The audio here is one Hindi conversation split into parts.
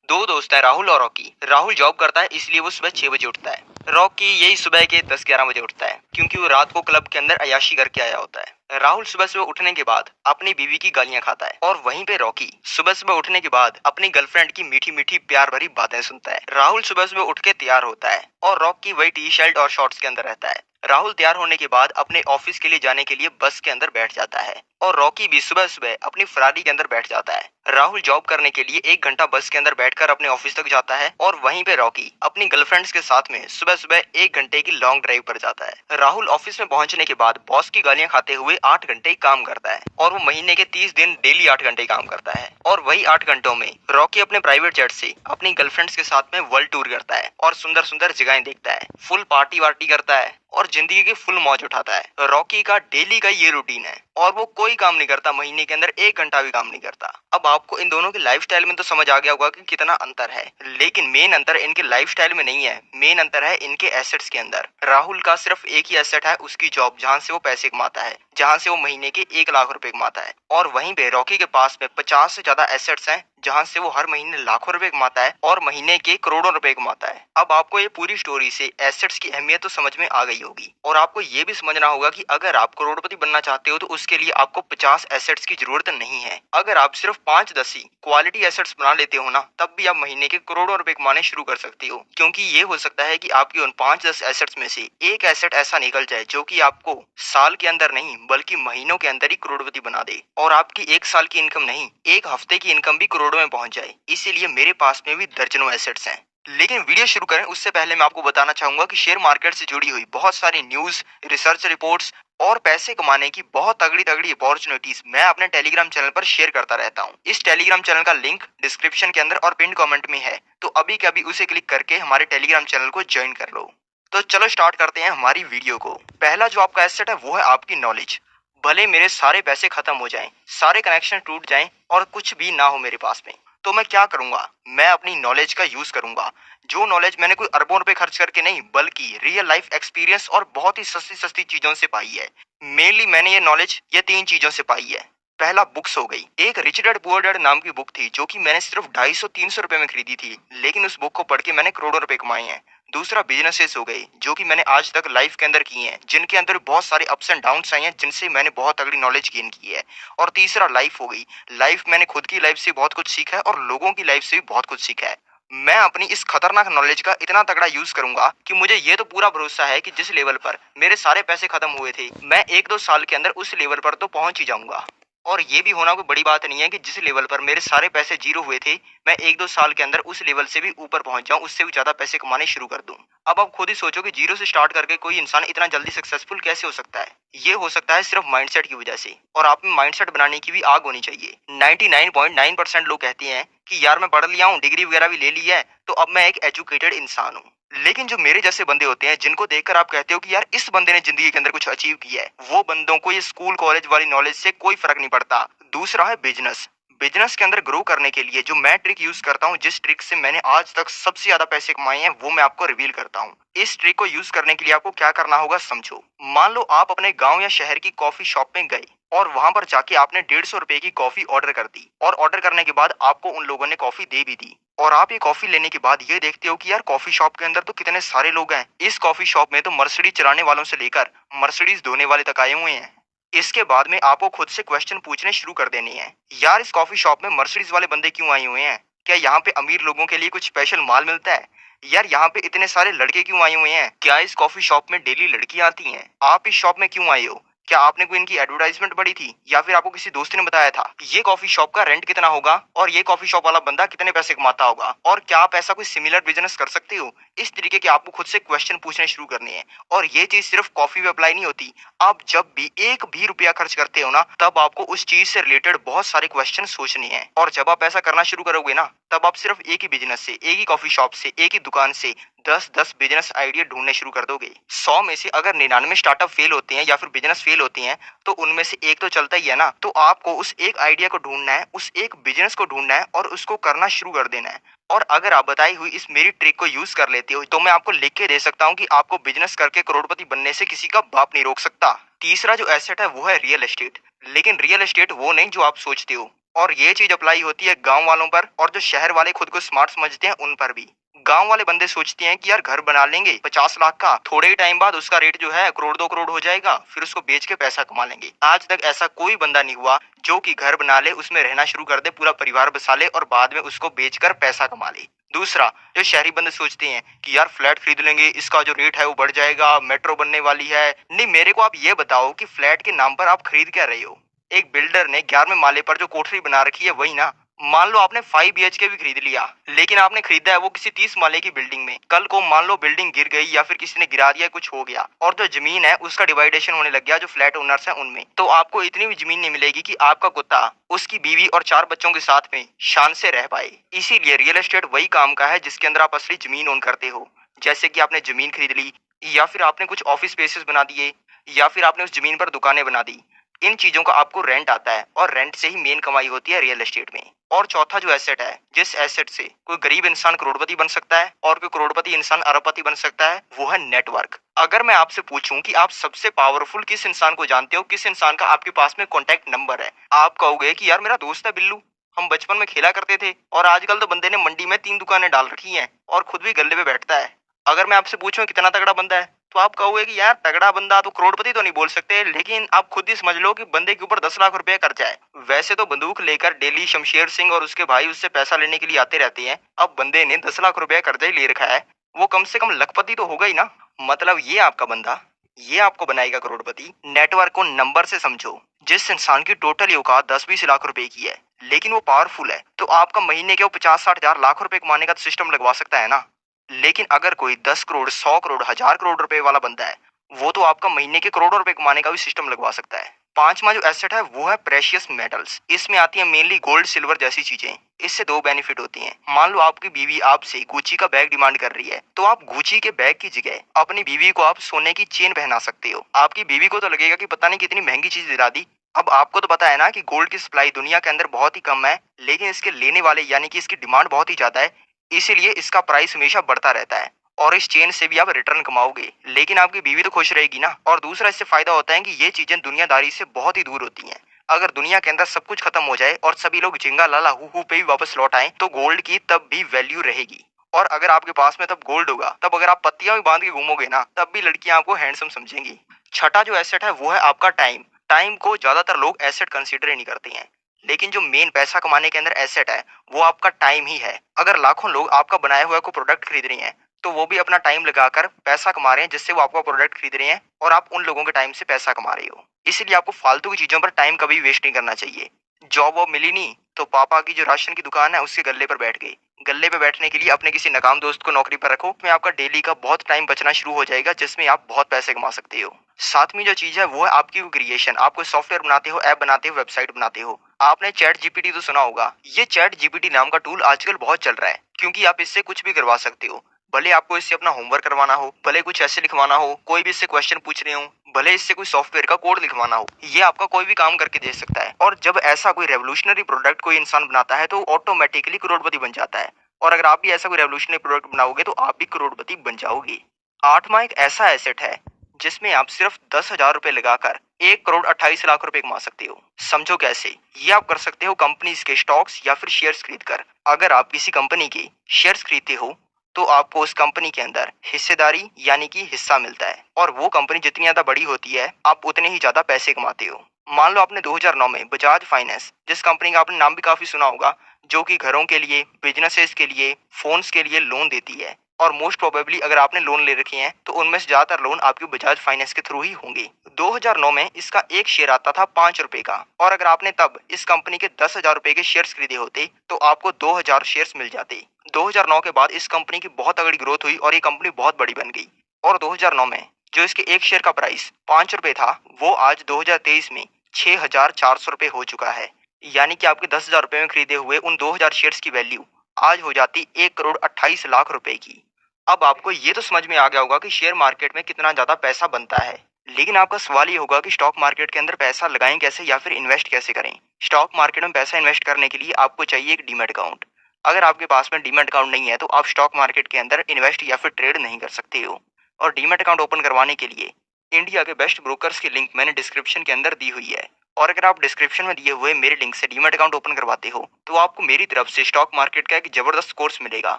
दो दोस्त हैं, राहुल और रॉकी। राहुल जॉब करता है इसलिए वो सुबह 6 बजे उठता है। रॉकी यही सुबह के 10-11 बजे उठता है क्योंकि वो रात को क्लब के अंदर अय्याशी करके आया होता है। राहुल सुबह सुबह उठने के बाद अपनी बीवी की गालियां खाता है और वहीं पे रॉकी सुबह सुबह उठने के बाद अपनी गर्लफ्रेंड की मीठी मीठी प्यार भरी बातें सुनता है। राहुल सुबह सुबह उठ के तैयार होता है और रॉकी वही टी शर्ट और शॉर्ट्स के अंदर रहता है। राहुल तैयार होने के बाद अपने ऑफिस के लिए जाने के लिए बस के अंदर बैठ जाता है और रॉकी भी सुबह सुबह अपनी फरारी के अंदर बैठ जाता है। राहुल जॉब करने के लिए 1 घंटा बस के अंदर बैठकर अपने ऑफिस तक जाता है और वहीं पे रॉकी अपनी गर्लफ्रेंड्स के साथ में सुबह सुबह 1 घंटे की लॉन्ग ड्राइव पर जाता है। राहुल ऑफिस में पहुंचने के बाद बॉस की गालियां खाते हुए 8 घंटे काम करता है और वो महीने के 30 दिन डेली 8 घंटे काम करता है। और वही 8 घंटों में रॉकी अपने प्राइवेट जेट से अपनी गर्लफ्रेंड्स के साथ में वर्ल्ड टूर करता है और सुंदर सुंदर जगहें देखता है, फुल पार्टी वार्टी करता है और जिंदगी की फुल मौज उठाता है। रॉकी का डेली का ये रूटीन है और वो कोई काम नहीं करता, महीने के अंदर 1 घंटा भी काम नहीं करता। अब आपको इन दोनों के लाइफस्टाइल में तो समझ आ गया होगा कि कितना अंतर है, लेकिन मेन अंतर इनके लाइफस्टाइल में नहीं है, मेन अंतर है इनके एसेट्स के अंदर। राहुल का सिर्फ एक ही एसेट है, उसकी जॉब, जहाँ से वो पैसे कमाता है, जहाँ से वो महीने के 1 लाख रुपए कमाता है। और वहीं पे रॉकी के पास में 50 से ज्यादा एसेट्स हैं, जहाँ से वो हर महीने लाखों रुपए कमाता है और महीने के करोड़ों रुपए कमाता है। अब आपको ये पूरी स्टोरी से एसेट्स की अहमियत तो समझ में आ गई होगी और आपको ये भी समझना होगा कि अगर आप करोड़पति बनना चाहते हो तो उसके लिए आपको 50 एसेट्स की जरूरत नहीं है। अगर आप सिर्फ 5-10 ही क्वालिटी एसेट्स बना लेते हो ना, तब भी आप महीने के करोड़ों रुपए कमाने शुरू कर सकते हो। क्योंकि ये हो सकता है कि आपके उन 5-10 एसेट्स में से एक एसेट ऐसा निकल जाए जो कि आपको साल के अंदर नहीं बल्कि महीनों के अंदर ही करोड़पति बना दे और आपकी 1 साल की इनकम नहीं, 1 हफ्ते की इनकम भी करोड़ों में पहुंच जाए। इसीलिए मेरे पास में भी दर्जनों एसेट्स हैं। लेकिन वीडियो शुरू करें उससे पहले मैं आपको बताना चाहूंगा कि शेयर मार्केट से जुड़ी हुई बहुत सारी न्यूज, रिसर्च रिपोर्ट्स और पैसे कमाने की बहुत तगड़ी तगड़ी अपॉर्चुनिटीज मैं अपने टेलीग्राम चैनल पर शेयर करता रहता हूँ। इस टेलीग्राम चैनल का लिंक डिस्क्रिप्शन के अंदर और पिन कमेंट में है, तो अभी के अभी उसे क्लिक करके हमारे टेलीग्राम चैनल को ज्वाइन कर लो। तो चलो स्टार्ट करते हैं हमारी वीडियो को। पहला जो आपका एसेट है वो है आपकी नॉलेज। भले मेरे सारे पैसे खत्म हो जाएं, सारे कनेक्शन टूट जाएं और कुछ भी ना हो मेरे पास में, तो मैं क्या करूंगा? मैं अपनी नॉलेज का यूज करूंगा। जो नॉलेज मैंने कोई अरबों रुपए खर्च करके नहीं बल्कि रियल लाइफ एक्सपीरियंस और बहुत ही सस्ती सस्ती चीजों से पाई है। मेनली मैंने ये नॉलेज ये 3 चीजों से पाई है। पहला बुक्स हो गई। एक रिच डैड पुअर डैड नाम की बुक थी जो कि मैंने सिर्फ 250-300 रुपए में खरीदी थी, लेकिन उस बुक को पढ़ के मैंने करोड़ों रुपए कमाए हैं। दूसरा बिजनेसेस हो गए जो कि मैंने आज तक लाइफ के अंदर किए हैं, जिनके अंदर बहुत सारे अप्स एंड डाउन्स आए हैं, जिनसे मैंने बहुत तगड़ी नॉलेज गेन की है। और तीसरा लाइफ हो गई। लाइफ मैंने खुद की लाइफ से बहुत कुछ सीखा है और लोगों की लाइफ से भी बहुत कुछ सीखा है। मैं अपनी इस खतरनाक नॉलेज का इतना तगड़ा यूज करूंगा कि मुझे ये तो पूरा भरोसा है कि जिस लेवल पर मेरे सारे पैसे खत्म हुए थे, मैं 1-2 साल के अंदर उस लेवल पर तो पहुंच ही जाऊंगा। और ये भी होना कोई बड़ी बात नहीं है कि जिस लेवल पर मेरे सारे पैसे जीरो हुए थे, मैं 1-2 साल के अंदर उस लेवल से भी ऊपर पहुंच जाऊं, उससे भी ज्यादा पैसे कमाने शुरू कर दूं। अब आप खुद ही सोचो कि जीरो से स्टार्ट करके कोई इंसान इतना जल्दी सक्सेसफुल कैसे हो सकता है? ये हो सकता है सिर्फ माइंडसेट की वजह से, और आप में माइंडसेट बनाने की भी आग होनी चाहिए। 99.9% लोग कहते हैं कि यार मैं पढ़ लिया हूँ, डिग्री वगैरह भी ले ली है, तो अब मैं एक एजुकेटेड इंसान हूँ। लेकिन जो मेरे जैसे बंदे होते हैं जिनको देखकर आप कहते हो कि यार इस बंदे ने जिंदगी के अंदर कुछ अचीव किया है, वो बंदों को ये स्कूल कॉलेज वाली नॉलेज से कोई फर्क नहीं पड़ता। दूसरा है बिजनेस। बिजनेस के अंदर ग्रो करने के लिए जो मैं ट्रिक यूज करता हूँ, जिस ट्रिक से मैंने आज तक सबसे ज्यादा पैसे कमाए हैं, वो मैं आपको रिवील करता हूँ। इस ट्रिक को यूज करने के लिए आपको क्या करना होगा समझो। मान लो आप अपने गांव या शहर की कॉफी शॉप में गए और वहां पर जाके आपने 150 रुपए की कॉफी ऑर्डर कर दी, और ऑर्डर करने के बाद आपको उन लोगों ने कॉफी दे भी दी, और आप ये कॉफी लेने के बाद ये देखते हो कि यार कॉफी शॉप के अंदर तो कितने सारे लोग हैं। इस कॉफी शॉप में तो मर्सिडीज चलाने वालों से लेकर मर्सिडीज धोने वाले तक आए हुए हैं। इसके बाद में आपको खुद से क्वेश्चन पूछने शुरू कर देने हैं। यार इस कॉफी शॉप में मर्सिडीज वाले बंदे क्यों आए हुए हैं? क्या यहाँ पे अमीर लोगों के लिए कुछ स्पेशल माल मिलता है? यार यहाँ पे इतने सारे लड़के क्यों आए हुए हैं? क्या इस कॉफी शॉप में डेली लड़कियां आती हैं? आप इस शॉप में क्यों आए हो? क्या आपने कोई इनकी एडवर्टाइजमेंट पढ़ी थी या फिर आपको किसी दोस्त ने बताया था? ये कॉफी शॉप का रेंट कितना होगा और ये कॉफी शॉप वाला बंदा कितने पैसे कमाता होगा, और क्या आप ऐसा कोई सिमिलर बिजनेस कर सकते हो? इस तरीके के आपको खुद से क्वेश्चन पूछने शुरू करने हैं। और ये चीज सिर्फ कॉफी पे अप्लाई नहीं होती। आप जब भी एक भी रुपया खर्च करते हो ना, तब आपको उस चीज से रिलेटेड बहुत सारे क्वेश्चन सोचने हैं। और जब आप ऐसा करना शुरू करोगे ना, तब आप सिर्फ एक ही बिजनेस से, एक ही कॉफी शॉप से, एक ही दुकान से 10-10 बिजनेस आइडिया ढूंढने शुरू कर दोगे। 100 में से अगर 99 स्टार्टअप फेल होते हैं या फिर बिजनेस फेल होती हैं, तो उनमें से एक तो चलता ही है ना। तो आपको उस एक आइडिया को ढूंढना है, उस एक बिजनेस को ढूंढना है और उसको करना शुरू कर देना है। और अगर आप बताई हुई इस मेरी ट्रिक को यूज कर लेते हो, तो मैं आपको लिख के दे सकता हूँ कि आपको बिजनेस करके करोड़पति बनने से किसी का बाप नहीं रोक सकता। तीसरा जो एसेट है वो है रियल एस्टेट। लेकिन रियल एस्टेट वो नहीं जो आप सोचते हो। और ये चीज अप्लाई होती है गांव वालों पर, और जो शहर वाले खुद को स्मार्ट समझते हैं उन पर भी। गांव वाले बंदे सोचते हैं कि यार घर बना लेंगे 50 लाख का, थोड़े ही टाइम बाद उसका रेट जो है करोड़ 2 करोड़ हो जाएगा, फिर उसको बेच के पैसा कमा लेंगे। आज तक ऐसा कोई बंदा नहीं हुआ जो कि घर बना ले, उसमें रहना शुरू कर दे, पूरा परिवार बसा ले और बाद में उसको बेचकर पैसा कमा ले। दूसरा, जो शहरी बंदे सोचते हैं कि यार फ्लैट खरीद लेंगे, इसका जो रेट है वो बढ़ जाएगा, मेट्रो बनने वाली है। नहीं, मेरे को आप ये बताओ कि फ्लैट के नाम पर आप खरीद क्या रहे हो? एक बिल्डर ने 11वें माले पर जो कोठरी बना रखी है वही ना। मान लो आपने 5 BHK भी खरीद लिया, लेकिन आपने खरीदा है वो किसी 30 माले की बिल्डिंग में। कल को मान लो बिल्डिंग गिर गई या फिर किसी ने गिरा दिया, कुछ हो गया और जो जमीन है उसका डिवाइडेशन होने लग गया जो फ्लैट ओनर्स हैं उनमें, तो आपको इतनी भी जमीन नहीं मिलेगी कि आपका कुत्ता उसकी बीवी और 4 बच्चों के साथ में शान से रह पाए। इसीलिए रियल एस्टेट वही काम का है जिसके अंदर आप असली जमीन ओन करते हो। जैसे कि आपने जमीन खरीद ली, या फिर आपने कुछ ऑफिस स्पेसेस बना दिए, या फिर आपने उस जमीन पर दुकानें बना दी। इन चीजों का आपको रेंट आता है और रेंट से ही मेन कमाई होती है रियल एस्टेट में। और चौथा जो एसेट है, जिस एसेट से कोई गरीब इंसान करोड़पति बन सकता है और कोई करोड़पति इंसान अरबपति बन सकता है, वो है नेटवर्क। अगर मैं आपसे पूछूं कि आप सबसे पावरफुल किस इंसान को जानते हो, किस इंसान का आपके पास में कॉन्टैक्ट नंबर है, आप कहोगे कि यार मेरा दोस्त है बिल्लू, हम बचपन में खेला करते थे और आजकल तो बंदे ने मंडी में 3 दुकानें डाल रखी हैं और खुद भी गल्ले पे बैठता है। अगर मैं आपसे पूछूं कितना तगड़ा बंदा है, तो आप कहोगे कि यार तगड़ा बंदा तो करोड़पति तो नहीं बोल सकते, लेकिन आप खुद ही समझ लो कि बंदे के ऊपर 10 लाख रुपए कर्जा है। वैसे तो बंदूक लेकर डेली शमशेर सिंह और उसके भाई उससे पैसा लेने के लिए आते रहते हैं। अब बंदे ने 10 लाख रुपए कर्जा ही ले रखा है, वो कम से कम लखपति तो होगा ही ना। मतलब ये आपका बंदा, ये आपको बनाएगा करोड़पति। नेटवर्क को नंबर से समझो। जिस इंसान की टोटल औकात 10-20 लाख रुपए की है, लेकिन वो पावरफुल है, तो आपका महीने के वो 50-60 हजार लाख रुपए कमाने का तो सिस्टम लगवा सकता है ना। लेकिन अगर कोई 10 करोड़, 100 करोड़, 1000 करोड़ रुपए वाला बंदा है, वो तो आपका महीने के करोड़ों रुपए कमाने का भी सिस्टम लगवा सकता है। पांचवा जो एसेट है वो है प्रेशियस मेटल्स। इसमें आती है मेनली गोल्ड, सिल्वर जैसी चीजें। इससे दो बेनिफिट होती हैं। मान लो आपकी बीवी आपसे गुची का बैग डिमांड कर रही है, तो आप गुची के बैग की जगह अपनी बीवी को आप सोने की चेन पहना सकते हो। आपकी बीवी को तो लगेगा कि पता नहीं कितनी महंगी चीज दिला दी। अब आपको तो पता है ना कि गोल्ड की सप्लाई दुनिया के अंदर बहुत ही कम है, लेकिन इसके लेने वाले यानी कि इसकी डिमांड बहुत ही ज्यादा है, इसीलिए इसका प्राइस हमेशा बढ़ता रहता है। और इस चेन से भी आप रिटर्न कमाओगे, लेकिन आपकी बीवी तो खुश रहेगी ना। और दूसरा इससे फायदा होता है कि ये चीजें दुनियादारी से बहुत ही दूर होती हैं। अगर दुनिया के अंदर सब कुछ खत्म हो जाए और सभी लोग झिंगा लाला हु पे ही वापस लौट आए, तो गोल्ड की तब भी वैल्यू रहेगी। और अगर आपके पास में तब गोल्ड होगा, तब अगर आप पत्तियां भी बांध के घूमोगे ना, तब भी लड़कियां आपको हैंडसम समझेंगी। छठा जो एसेट है वो है आपका टाइम। टाइम को ज्यादातर लोग एसेट कंसीडर ही नहीं करते हैं, लेकिन जो मेन पैसा कमाने के अंदर एसेट है वो आपका टाइम ही है। अगर लाखों लोग आपका बनाया हुआ को प्रोडक्ट खरीद रहे हैं, तो वो भी अपना टाइम लगाकर पैसा कमा रहे हैं, जिससे वो आपका प्रोडक्ट खरीद रहे हैं और आप उन लोगों के टाइम से पैसा कमा रहे हो। इसीलिए आपको फालतू की चीजों पर टाइम कभी वेस्ट नहीं करना चाहिए। जॉब वॉब मिली नहीं, तो पापा की जो राशन की दुकान है उसके गल्ले पर बैठ गए। गल्ले पे बैठने के लिए अपने किसी नाकाम दोस्त को नौकरी पर रखो, में आपका डेली का बहुत टाइम बचना शुरू हो जाएगा, जिसमें आप बहुत पैसे कमा सकते हो। सातवीं जो चीज है वो है आपकी क्रिएशन। आप कोई सॉफ्टवेयर बनाते हो, ऐप बनाते हो, वेबसाइट बनाते हो। आपने चैट जीपीटी तो सुना होगा। ये चैट जीपीटी नाम का टूल आजकल बहुत चल रहा है, क्योंकि आप इससे कुछ भी करवा सकते हो। भले आपको इससे अपना होमवर्क करवाना हो, भले कुछ ऐसे लिखवाना हो, कोई भी इससे क्वेश्चन पूछ रहे हो, भले इससे कोई सॉफ्टवेयर का कोड लिखवाना हो, ये आपका कोई भी काम करके दे सकता है। और जब ऐसा कोई रेवोल्यूशनरी प्रोडक्ट कोई इंसान बनाता है, तो ऑटोमेटिकली करोड़पति बन जाता है। और अगर आप भी ऐसा कोई रेवोल्यूशनरी प्रोडक्ट बनाओगे, तो आप भी करोड़पति बन जाओगे। आठवां एक ऐसा एसेट है जिसमें आप सिर्फ 10,000 रुपए लगाकर 1 करोड़ 28 लाख रुपए कमा सकते हो। समझो कैसे? ये आप कर सकते हो कंपनीज के स्टॉक्स या फिर शेयर्स खरीद कर। अगर आप किसी कंपनी के शेयर्स खरीदते हो, तो आपको उस कंपनी के अंदर हिस्सेदारी यानी कि हिस्सा मिलता है, और वो कंपनी जितनी ज्यादा बड़ी होती है, आप उतने ही ज्यादा पैसे कमाते हो। मान लो आपने 2009 में बजाज फाइनेंस, जिस कंपनी का आपने नाम भी काफी सुना होगा, जो कि घरों के लिए, बिजनेसेस के लिए, फोन्स के लिए लोन देती है, और मोस्ट प्रोबेबली अगर आपने लोन ले रखे हैं, तो उनमें से ज्यादातर लोन आपके बजाज फाइनेंस के थ्रू ही होंगे। 2009 में इसका एक शेयर आता था 5 रुपए का, और अगर आपने तब इस कंपनी के 10,000 रुपए के शेयर्स खरीदे होते, तो आपको 2,000 शेयर्स मिल जाते। 2009 के बाद इस कंपनी की बहुत तगड़ी ग्रोथ हुई और ये कंपनी बहुत बड़ी बन गई। और 2009 में जो इसके एक शेयर का प्राइस 5 रुपए था, वो आज 2023 में 6,400 रुपए हो चुका है। यानी कि आपके 10,000 रुपए में खरीदे हुए उन 2,000 शेयर्स की वैल्यू आज हो जाती 1 करोड़ 28 लाख रुपए की। अब आपको ये तो समझ में आ गया होगा कि शेयर मार्केट में कितना ज्यादा पैसा बनता है। लेकिन आपका सवाल ये होगा कि स्टॉक मार्केट के अंदर पैसा लगाएं कैसे या फिर इन्वेस्ट कैसे करें। स्टॉक मार्केट में पैसा इन्वेस्ट करने के लिए आपको चाहिए एक डीमैट अकाउंट। अगर आपके पास में डीमैट अकाउंट नहीं है, तो आप स्टॉक मार्केट के अंदर इन्वेस्ट या फिर ट्रेड नहीं कर सकते हो। और डीमैट अकाउंट ओपन करवाने के लिए इंडिया के बेस्ट ब्रोकर्स की लिंक मैंने डिस्क्रिप्शन के अंदर दी हुई है। और अगर आप डिस्क्रिप्शन में दिए हुए मेरे लिंक से डीमैट अकाउंट ओपन करवाते हो तो आपको मेरी तरफ से स्टॉक मार्केट का एक जबरदस्त कोर्स मिलेगा,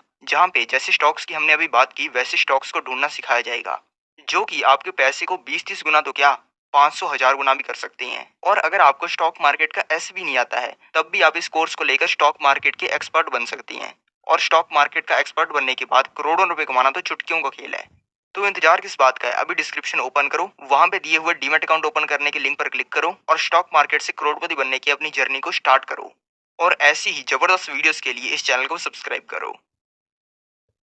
जहाँ पे जैसे स्टॉक्स की हमने अभी बात की वैसे स्टॉक्स को ढूंढना सिखाया जाएगा, जो कि आपके पैसे को 20-30 गुना तो क्या 500,000 गुना भी कर सकते हैं। और अगर आपको स्टॉक मार्केट का ऐसे भी नहीं आता है तब भी आप इस कोर्स को लेकर स्टॉक मार्केट के एक्सपर्ट बन सकती हैं। और स्टॉक मार्केट का एक्सपर्ट बनने के बाद करोड़ों रुपए कमाना तो चुटकियों का खेल है। तो इंतजार किस बात का है, अभी डिस्क्रिप्शन ओपन करो, वहां पे दिए हुए डीमैट अकाउंट ओपन करने के लिंक पर क्लिक करो और स्टॉक मार्केट से करोड़पति बनने की अपनी जर्नी को स्टार्ट करो। और ऐसी ही जबरदस्त वीडियोस के लिए इस चैनल को सब्सक्राइब करो।